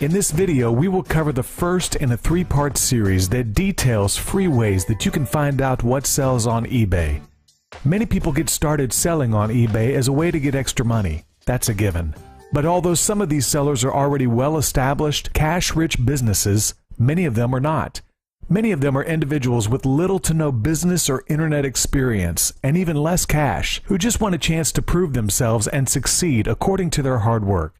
In this video, we will cover the first in a three-part series that details free ways that you can find out what sells on eBay. Many people get started selling on eBay as a way to get extra money. That's a given. But although some of these sellers are already well-established, cash-rich businesses, many of them are not. Many of them are individuals with little to no business or internet experience, and even less cash, who just want a chance to prove themselves and succeed according to their hard work.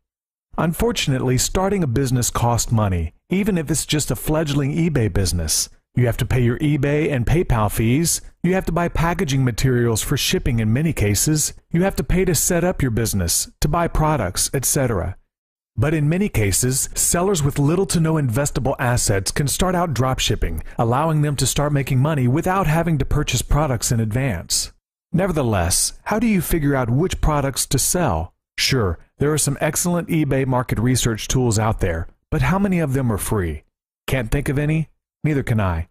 Unfortunately, starting a business costs money, even if it's just a fledgling eBay business. You have to pay your eBay and PayPal fees. You have to buy packaging materials for shipping in many cases. You have to pay to set up your business, to buy products, etc. But in many cases, sellers with little to no investable assets can start out dropshipping, allowing them to start making money without having to purchase products in advance. Nevertheless, how do you figure out which products to sell? Sure, there are some excellent eBay market research tools out there, but how many of them are free? Can't think of any? Neither can I.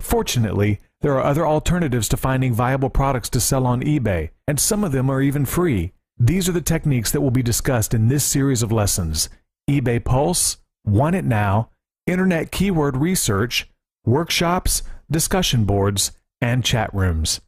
Fortunately, there are other alternatives to finding viable products to sell on eBay, and some of them are even free. These are the techniques that will be discussed in this series of lessons: eBay Pulse, Want It Now, Internet Keyword Research, workshops, discussion boards, and chat rooms.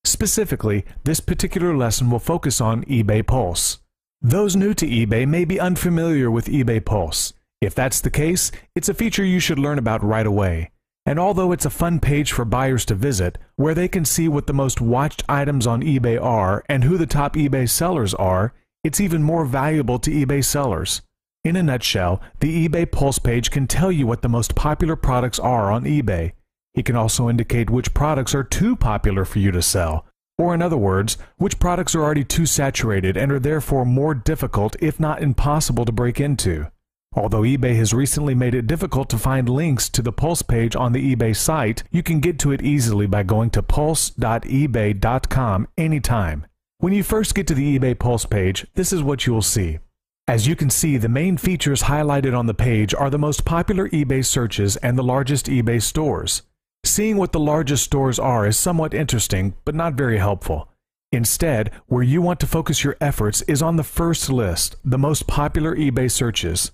Specifically, this particular lesson will focus on eBay Pulse. Those new to eBay may be unfamiliar with eBay Pulse. If that's the case, it's a feature you should learn about right away. And although it's a fun page for buyers to visit, where they can see what the most watched items on eBay are and who the top eBay sellers are, it's even more valuable to eBay sellers. In a nutshell, the eBay Pulse page can tell you what the most popular products are on eBay. It can also indicate which products are too popular for you to sell, or in other words, which products are already too saturated and are therefore more difficult, if not impossible, to break into. Although eBay has recently made it difficult to find links to the Pulse page on the eBay site, you can get to it easily by going to pulse.ebay.com anytime. When you first get to the eBay Pulse page, this is what you will see. As you can see, the main features highlighted on the page are the most popular eBay searches and the largest eBay stores. Seeing what the largest stores are is somewhat interesting, but not very helpful. Instead, where you want to focus your efforts is on the first list, the most popular eBay searches.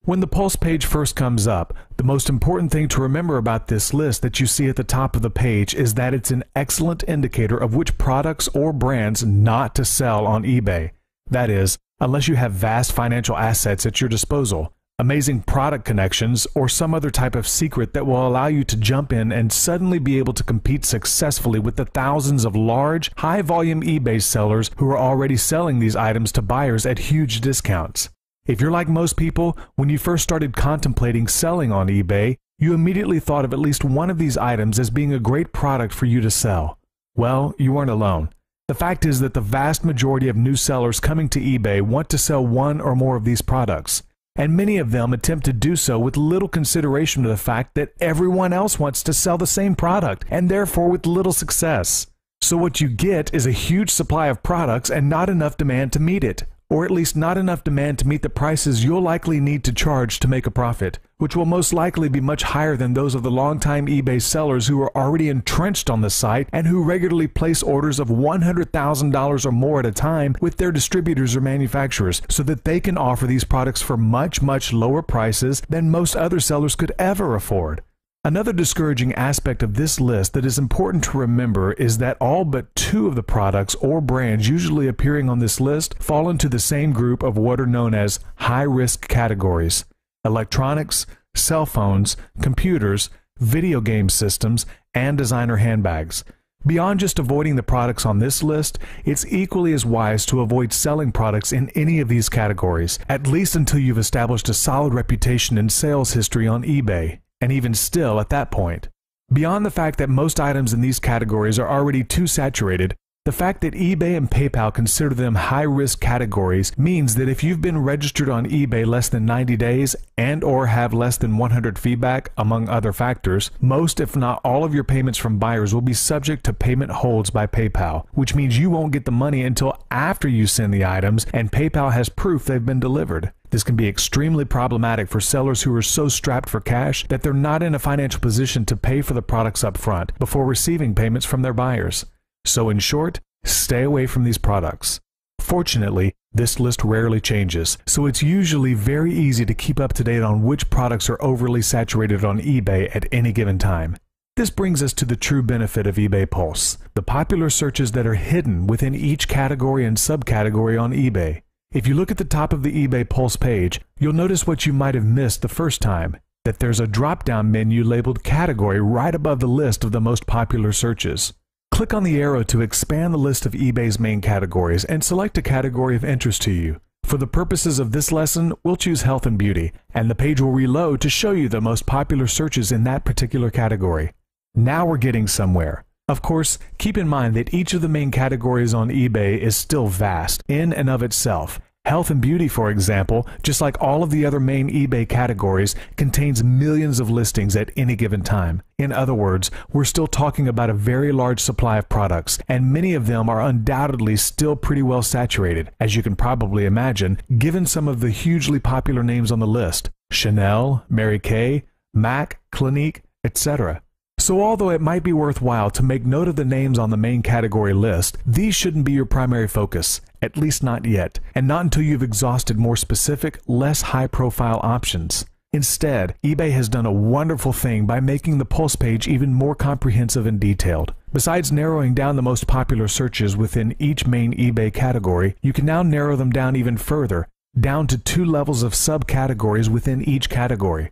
When the Pulse page first comes up, the most important thing to remember about this list that you see at the top of the page is that it's an excellent indicator of which products or brands not to sell on eBay. That is, unless you have vast financial assets at your disposal, amazing product connections, or some other type of secret that will allow you to jump in and suddenly be able to compete successfully with the thousands of large, high-volume eBay sellers who are already selling these items to buyers at huge discounts. If you're like most people, when you first started contemplating selling on eBay, you immediately thought of at least one of these items as being a great product for you to sell. Well, you weren't alone. The fact is that the vast majority of new sellers coming to eBay want to sell one or more of these products, and many of them attempt to do so with little consideration to the fact that everyone else wants to sell the same product, and therefore with little success. So what you get is a huge supply of products and not enough demand to meet it, or at least not enough demand to meet the prices you'll likely need to charge to make a profit, which will most likely be much higher than those of the longtime eBay sellers who are already entrenched on the site and who regularly place orders of $100,000 or more at a time with their distributors or manufacturers so that they can offer these products for much, much lower prices than most other sellers could ever afford. Another discouraging aspect of this list that is important to remember is that all but two of the products or brands usually appearing on this list fall into the same group of what are known as high-risk categories: electronics, cell phones, computers, video game systems, and designer handbags. Beyond just avoiding the products on this list, it's equally as wise to avoid selling products in any of these categories, at least until you've established a solid reputation and sales history on eBay. And even still at that point. Beyond the fact that most items in these categories are already too saturated, the fact that eBay and PayPal consider them high-risk categories means that if you've been registered on eBay less than 90 days and or have less than 100 feedback, among other factors, most if not all of your payments from buyers will be subject to payment holds by PayPal, which means you won't get the money until after you send the items and PayPal has proof they've been delivered. This can be extremely problematic for sellers who are so strapped for cash that they're not in a financial position to pay for the products up front before receiving payments from their buyers. So in short, stay away from these products. Fortunately, this list rarely changes, so it's usually very easy to keep up to date on which products are overly saturated on eBay at any given time. This brings us to the true benefit of eBay Pulse, the popular searches that are hidden within each category and subcategory on eBay. If you look at the top of the eBay Pulse page, you'll notice what you might have missed the first time, that there's a drop-down menu labeled Category right above the list of the most popular searches. Click on the arrow to expand the list of eBay's main categories and select a category of interest to you. For the purposes of this lesson, we'll choose health and beauty, and the page will reload to show you the most popular searches in that particular category. Now we're getting somewhere. Of course, keep in mind that each of the main categories on eBay is still vast in and of itself. Health and beauty, for example, just like all of the other main eBay categories, contains millions of listings at any given time. In other words, we're still talking about a very large supply of products, and many of them are undoubtedly still pretty well saturated, as you can probably imagine, given some of the hugely popular names on the list: Chanel, Mary Kay, MAC, Clinique, etc. So although it might be worthwhile to make note of the names on the main category list, these shouldn't be your primary focus, at least not yet, and not until you've exhausted more specific, less high-profile options. Instead, eBay has done a wonderful thing by making the Pulse page even more comprehensive and detailed. Besides narrowing down the most popular searches within each main eBay category, you can now narrow them down even further, down to 2 levels of subcategories within each category.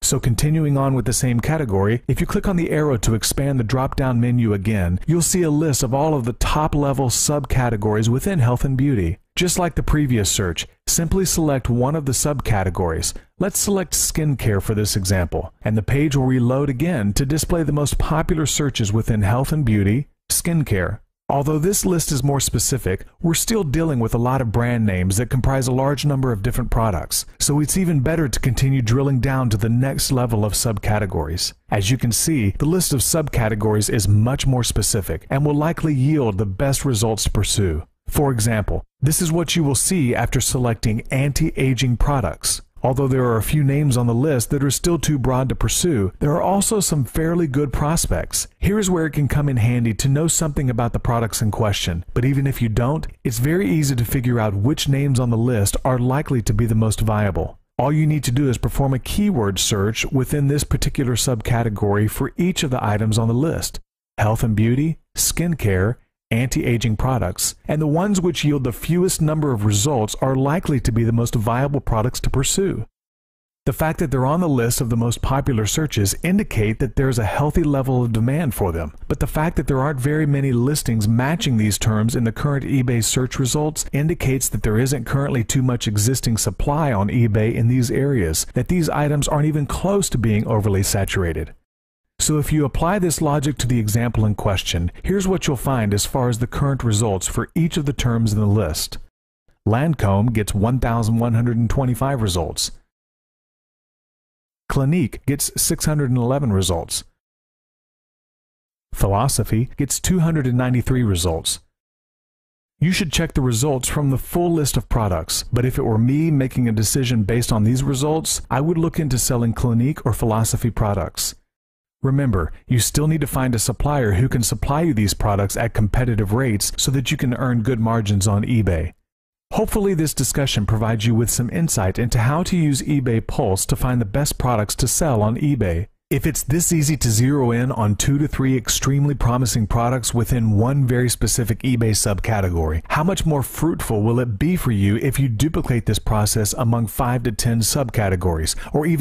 So continuing on with the same category, if you click on the arrow to expand the drop-down menu again, you'll see a list of all of the top-level subcategories within health and beauty. Just like the previous search, simply select one of the subcategories. Let's select skincare for this example, and the page will reload again to display the most popular searches within health and beauty, skincare. Although this list is more specific, we're still dealing with a lot of brand names that comprise a large number of different products, so it's even better to continue drilling down to the next level of subcategories. As you can see, the list of subcategories is much more specific and will likely yield the best results to pursue. For example, this is what you will see after selecting anti-aging products. Although there are a few names on the list that are still too broad to pursue, there are also some fairly good prospects. Here's where it can come in handy to know something about the products in question, but even if you don't, it's very easy to figure out which names on the list are likely to be the most viable. All you need to do is perform a keyword search within this particular subcategory for each of the items on the list: health and beauty, skincare, anti-aging products, and the ones which yield the fewest number of results are likely to be the most viable products to pursue. The fact that they're on the list of the most popular searches indicate that there's a healthy level of demand for them, but the fact that there aren't very many listings matching these terms in the current eBay search results indicates that there isn't currently too much existing supply on eBay in these areas, that these items aren't even close to being overly saturated. So if you apply this logic to the example in question, here's what you'll find as far as the current results for each of the terms in the list. Lancome gets 1,125 results. Clinique gets 611 results. Philosophy gets 293 results. You should check the results from the full list of products, but if it were me making a decision based on these results, I would look into selling Clinique or Philosophy products. Remember, you still need to find a supplier who can supply you these products at competitive rates so that you can earn good margins on eBay. Hopefully this discussion provides you with some insight into how to use eBay Pulse to find the best products to sell on eBay. If it's this easy to zero in on 2 to 3 extremely promising products within one very specific eBay subcategory, how much more fruitful will it be for you if you duplicate this process among 5 to 10 subcategories, or even